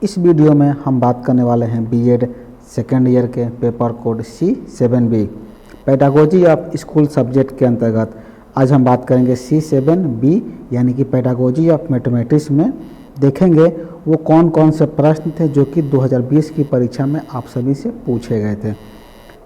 इस वीडियो में हम बात करने वाले हैं बीएड सेकेंड ईयर के paper code C7B pedagogy of school subject के अंतर्गत। आज हम बात करेंगे C7B यानी कि पेडागोजी ऑफ मैथमेटिक्स में देखेंगे वो कौन कौन से प्रश्न थे जो कि 2020 की परीक्षा में आप सभी से पूछे गए थे।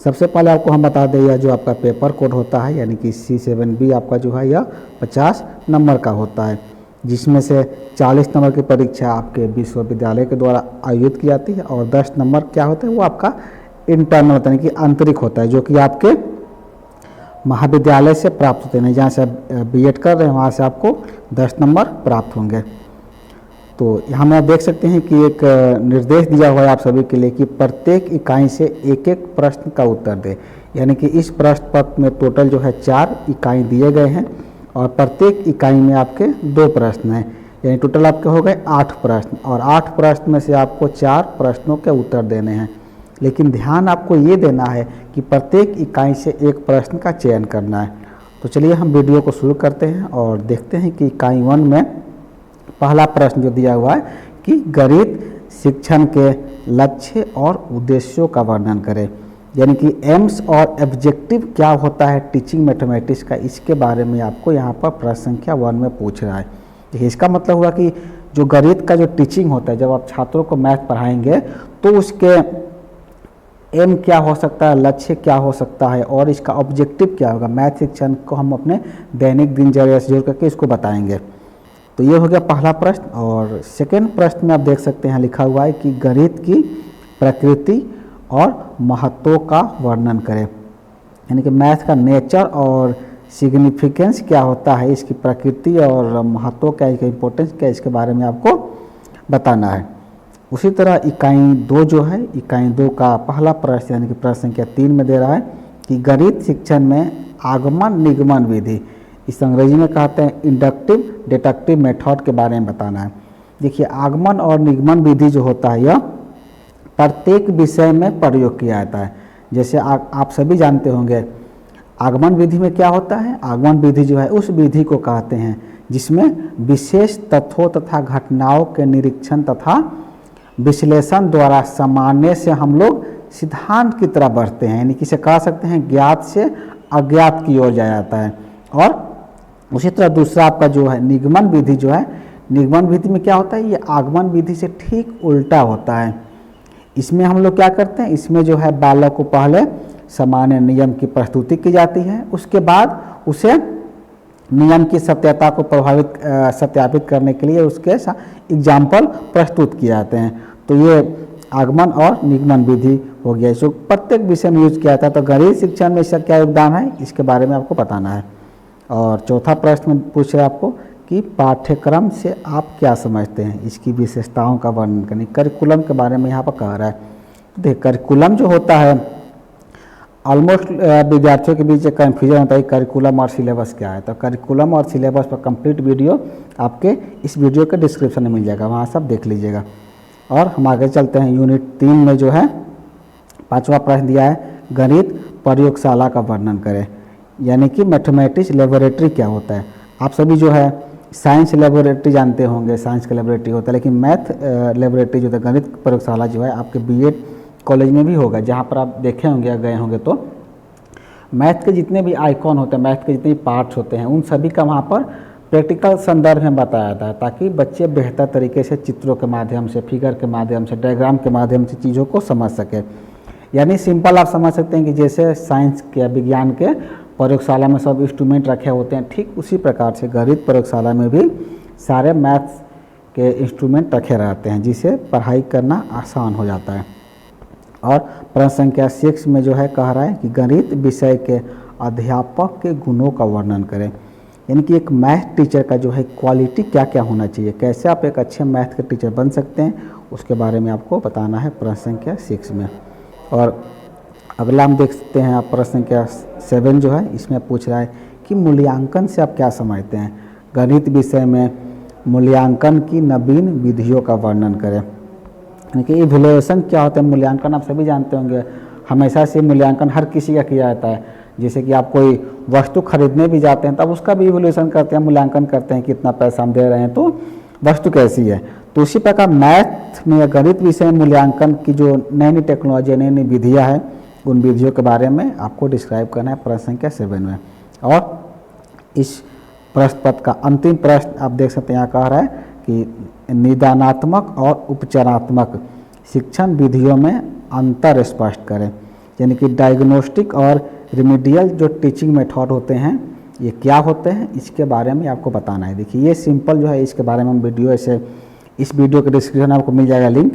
सबसे पहले आपको हम बता दें, यह जो आपका पेपर कोड होता है यानी कि C7B आपका जो है यह 50 नंबर का होता है, जिसमें से 40 नंबर की परीक्षा आपके विश्वविद्यालय के द्वारा आयोजित की जाती है और 10 नंबर क्या होता है वो आपका इंटरनल होता है यानी कि आंतरिक होता है, जो कि आपके महाविद्यालय से प्राप्त होते हैं। जहाँ से आप बीएड कर रहे हैं वहाँ से आपको 10 नंबर प्राप्त होंगे। तो यहाँ में आप देख सकते हैं कि एक निर्देश दिया हुआ है आप सभी के लिए कि प्रत्येक इकाई से एक एक प्रश्न का उत्तर दें, यानी कि इस प्रश्न पत्र में टोटल जो है 4 इकाई दिए गए हैं और प्रत्येक इकाई में आपके 2 प्रश्न हैं, यानी टोटल आपके हो गए 8 प्रश्न और 8 प्रश्न में से आपको 4 प्रश्नों के उत्तर देने हैं। लेकिन ध्यान आपको ये देना है कि प्रत्येक इकाई से एक प्रश्न का चयन करना है। तो चलिए हम वीडियो को शुरू करते हैं और देखते हैं कि इकाई 1 में पहला प्रश्न जो दिया हुआ है कि गणित शिक्षण के लक्ष्य और उद्देश्यों का वर्णन करें, यानी कि एम्स और ऑब्जेक्टिव क्या होता है टीचिंग मैथमेटिक्स का, इसके बारे में आपको यहाँ पर प्रश्न संख्या 1 में पूछ रहा है। देखिए इसका मतलब हुआ कि जो गणित का जो टीचिंग होता है, जब आप छात्रों को मैथ पढ़ाएंगे तो उसके एम क्या हो सकता है, लक्ष्य क्या हो सकता है और इसका ऑब्जेक्टिव क्या होगा। मैथ शिक्षण को हम अपने दैनिक दिनचर्या से जोड़ करके इसको बताएंगे। तो ये हो गया पहला प्रश्न। और सेकेंड प्रश्न में आप देख सकते हैं लिखा हुआ है कि गणित की प्रकृति और महत्व का वर्णन करें, यानी कि मैथ का नेचर और सिग्निफिकेंस क्या होता है, इसकी प्रकृति और महत्व क्या है, इसका इम्पोर्टेंस क्या है, इसके बारे में आपको बताना है। उसी तरह इकाई 2 जो है, इकाई 2 का पहला प्रश्न यानी कि प्रश्न संख्या 3 में दे रहा है कि गणित शिक्षण में आगमन निगमन विधि, इस अंग्रेजी में कहते हैं इंडक्टिव डिडक्टिव मेथड के बारे में बताना है। देखिए आगमन और निगमन विधि जो होता है यह प्रत्येक विषय में प्रयोग किया जाता है। जैसे आप सभी जानते होंगे आगमन विधि में क्या होता है। आगमन विधि जो है उस विधि को कहते हैं जिसमें विशेष तथ्यों तथा घटनाओं के निरीक्षण तथा विश्लेषण द्वारा सामान्य से हम लोग सिद्धांत की तरह बढ़ते हैं, यानी कि इसे कह सकते हैं ज्ञात से अज्ञात की ओर जाया जाता है। और उसी तरह दूसरा आपका जो है निगमन विधि जो है, निगमन विधि में क्या होता है, ये आगमन विधि से ठीक उल्टा होता है। इसमें हम लोग क्या करते हैं, इसमें जो है बालक को पहले सामान्य नियम की प्रस्तुति की जाती है, उसके बाद उसे नियम की सत्यता को सत्यापित करने के लिए उसके एग्जाम्पल प्रस्तुत किए जाते हैं। तो ये आगमन और निगमन विधि हो गया, जो प्रत्येक विषय में यूज किया जाता है। तो गणित शिक्षण में इसका क्या योगदान है, इसके बारे में आपको बताना है। और चौथा प्रश्न में पूछ रहे आपको कि पाठ्यक्रम से आप क्या समझते हैं, इसकी विशेषताओं का वर्णन करें। करिकुलम के बारे में यहाँ पर कह रहा है। देख करिकुलम जो होता है ऑलमोस्ट विद्यार्थियों के बीच एक कन्फ्यूजन होता है करिकुलम और सिलेबस क्या है। तो करिकुलम और सिलेबस पर कंप्लीट वीडियो आपके इस वीडियो के डिस्क्रिप्शन में मिल जाएगा, वहाँ सब देख लीजिएगा। और हम आगे चलते हैं यूनिट 3 में जो है 5वां प्रश्न दिया है गणित प्रयोगशाला का वर्णन करें, यानी कि मैथमेटिक्स लेबोरेटरी क्या होता है। आप सभी जो है साइंस लेबोरेटरी जानते होंगे, साइंस का लेबोरेटरी होता है, लेकिन मैथ लेबोरेटरी जो है गणित प्रयोगशाला जो है आपके बीएड कॉलेज में भी होगा, जहाँ पर आप देखे होंगे या गए होंगे। तो मैथ के जितने भी आइकॉन होते हैं, मैथ के जितने भी पार्ट्स होते हैं, उन सभी का वहाँ पर प्रैक्टिकल संदर्भ में बताया जाता है, ताकि बच्चे बेहतर तरीके से चित्रों के माध्यम से, फिगर के माध्यम से, डायग्राम के माध्यम से चीज़ों को समझ सके। यानी सिंपल आप समझ सकते हैं कि जैसे साइंस के विज्ञान के प्रयोगशाला में सब इंस्ट्रूमेंट रखे होते हैं, ठीक उसी प्रकार से गणित प्रयोगशाला में भी सारे मैथ्स के इंस्ट्रूमेंट रखे रहते हैं, जिससे पढ़ाई करना आसान हो जाता है। और प्रश्न संख्या 6 में जो है कह रहा है कि गणित विषय के अध्यापक के गुणों का वर्णन करें, यानी कि एक मैथ टीचर का जो है क्वालिटी क्या क्या होना चाहिए, कैसे आप एक अच्छे मैथ के टीचर बन सकते हैं, उसके बारे में आपको बताना है प्रश्न संख्या 6 में। और अगला हम देख सकते हैं आप प्रश्न संख्या 7 जो है, इसमें पूछ रहा है कि मूल्यांकन से आप क्या समझते हैं। गणित विषय में मूल्यांकन की नवीन विधियों का वर्णन करें, यानी कि इवैल्यूएशन क्या होता है। मूल्यांकन आप सभी जानते होंगे, हमेशा से मूल्यांकन हर किसी का किया जाता है। जैसे कि आप कोई वस्तु खरीदने भी जाते हैं तब उसका भी इवैल्यूएशन करते हैं, मूल्यांकन करते हैं, कितना पैसा हम दे रहे हैं तो वस्तु कैसी है। तो उसी प्रकार मैथ में या गणित विषय में मूल्यांकन की जो नई नई टेक्नोलॉजी, नई नई विधियाँ हैं, उन विधियों के बारे में आपको डिस्क्राइब करना है प्रश्न संख्या 7 में। और इस प्रश्न पत्र का अंतिम प्रश्न आप देख सकते हैं, यहाँ कह रहा है कि निदानात्मक और उपचारात्मक शिक्षण विधियों में अंतर स्पष्ट करें। यानी कि डायग्नोस्टिक और रिमीडियल जो टीचिंग मेथड होते हैं ये क्या होते हैं, इसके बारे में आपको बताना है। देखिए ये सिंपल जो है, इसके बारे में हम वीडियो ऐसे इस वीडियो के डिस्क्रिप्शन में आपको मिल जाएगा लिंक।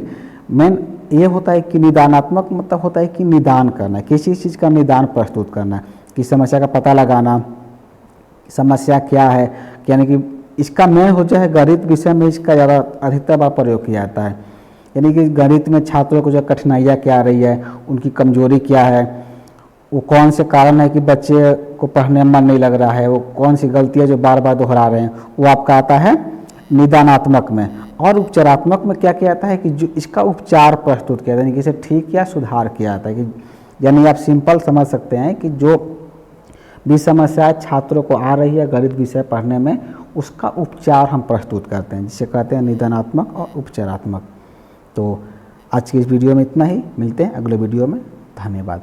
मेन ये होता है कि निदानात्मक मतलब होता है कि निदान करना, किसी चीज़ का निदान प्रस्तुत करना, कि समस्या का पता लगाना, समस्या क्या है। यानी कि इसका मेन हो जाए गणित विषय में इसका ज़्यादा अधिकतर बार प्रयोग किया जाता है। यानी कि गणित में छात्रों को जो कठिनाइयाँ क्या आ रही है, उनकी कमजोरी क्या है, वो कौन से कारण है कि बच्चे को पढ़ने में मन नहीं लग रहा है, वो कौन सी गलतियाँ जो बार बार दोहरा रहे हैं, वो आपका आता है निदानात्मक में। और उपचारात्मक में क्या किया जाता है कि जो इसका उपचार प्रस्तुत किया जाता है, यानी कि इसे ठीक या सुधार किया जाता है। कि यानी आप सिंपल समझ सकते हैं कि जो भी समस्या छात्रों को आ रही है गणित विषय पढ़ने में, उसका उपचार हम प्रस्तुत करते हैं, जिसे कहते हैं निदानात्मक और उपचारात्मक। तो आज की इस वीडियो में इतना ही, मिलते हैं अगले वीडियो में। धन्यवाद।